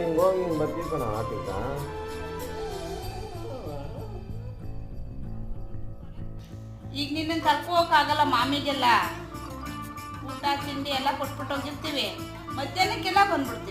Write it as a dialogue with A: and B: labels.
A: ಹಿಂಗೆ ಹೋಗಿ ಹಿಂಗೆ ಬರ್ತೀವಿ ಕಣ ಆಫೀಸ.
B: ಈಗ ನಿನ್ನ ಕರ್ಕೋಕ್ಕಾಗಲ್ಲ ಮಾಮಿಗೆಲ್ಲ ಊಟ ತಿಂಡಿ ಎಲ್ಲ ಕೊಟ್ಬಿಟ್ಟು ಹೋಗಿರ್ತೀವಿ, ಮಧ್ಯಾಹ್ನಕ್ಕೆಲ್ಲ ಬಂದ್ಬಿಡ್ತೀವಿ.